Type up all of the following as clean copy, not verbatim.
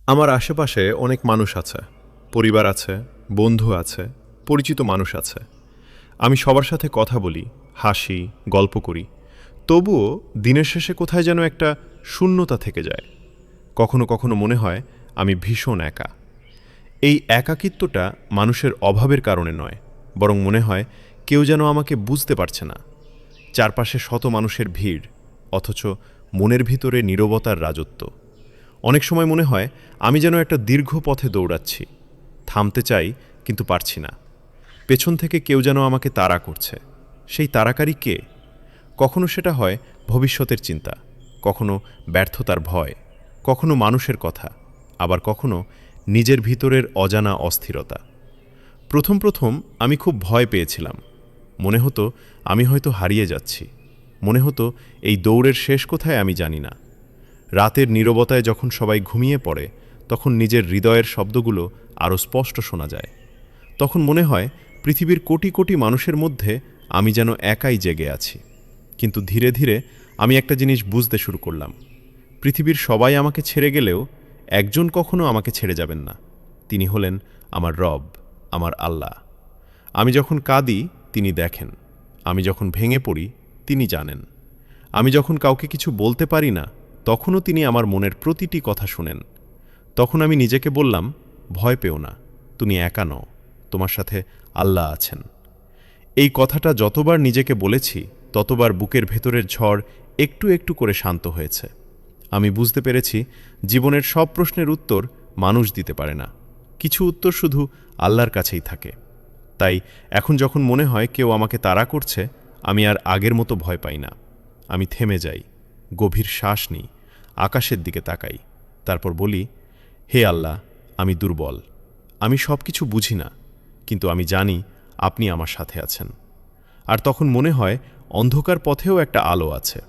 আমার আশেপাশে অনেক মানুষ আছে, পরিবার আছে, বন্ধু আছে, পরিচিত মানুষ আছে। আমি সবার সাথে কথা বলি, হাসি, গল্প করি। তবুও দিনের শেষে কোথায় যেন একটা শূন্যতা থেকে যায়। কখনো কখনো মনে হয় আমি ভীষণ একা। এই একাকিত্বটা মানুষের অভাবের কারণে নয়, বরং মনে হয় কেউ যেন আমাকে বুঝতে পারছে না। চারপাশে শত মানুষের ভিড়, অথচ মনের ভিতরে নীরবতার রাজত্ব। অনেক সময় মনে হয় আমি যেন একটা দীর্ঘ পথে দৌড়াচ্ছি, থামতে চাই কিন্তু পারছি না। পেছন থেকে কেউ যেন আমাকে তাড়া করছে। সেই তাড়াকারী কে? কখনো সেটা হয় ভবিষ্যতের চিন্তা, কখনো ব্যর্থতার ভয়, কখনো মানুষের কথা, আবার কখনো নিজের ভিতরের অজানা অস্থিরতা। প্রথম প্রথম আমি খুব ভয় পেয়েছিলাম। মনে হতো আমি হয়তো হারিয়ে যাচ্ছি। মনে হতো এই দৌড়ের শেষ কোথায় আমি জানি না। রাতের নীরবতায় যখন সবাই ঘুমিয়ে পড়ে, তখন নিজের হৃদয়ের শব্দগুলো আরও স্পষ্ট শোনা যায়। তখন মনে হয় পৃথিবীর কোটি কোটি মানুষের মধ্যে আমি যেন একাই জেগে আছি। কিন্তু ধীরে ধীরে আমি একটা জিনিস বুঝতে শুরু করলাম। পৃথিবীর সবাই আমাকে ছেড়ে গেলেও একজন কখনো আমাকে ছেড়ে যাবেন না। তিনি হলেন আমার রব, আমার আল্লাহ। আমি যখন কাঁদি তিনি দেখেন, আমি যখন ভেঙে পড়ি তিনি জানেন, আমি যখন কাউকে কিছু বলতে পারি না তখনও তিনি আমার মনের প্রতিটি কথা শুনেন। তখন আমি নিজেকে বললাম, ভয় পেও না, তুমি একা নও, তোমার সাথে আল্লাহ আছেন। এই কথাটা যতবার নিজেকে বলেছি ততবার বুকের ভেতরের ঝড় একটু একটু করে শান্ত হয়েছে। আমি বুঝতে পেরেছি জীবনের সব প্রশ্নের উত্তর মানুষ দিতে পারে না, কিছু উত্তর শুধু আল্লাহর কাছেই থাকে। তাই এখন যখন মনে হয় কেউ আমাকে তাড়া করছে, আমি আর আগের মতো ভয় পাই না। আমি থেমে যাই, গভীর শ্বাস নিই, আকাশের দিকে তাকাই, তারপর বলি, হে আল্লাহ, আমি দুর্বল, আমি সব কিছু বুঝি না, কিন্তু আমি জানি আপনি আমার সাথে আছেন। আর তখন মনে হয় অন্ধকার পথেও একটা আলো আছে,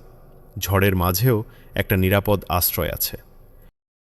ঝড়ের মাঝেও একটা নিরাপদ আশ্রয় আছে।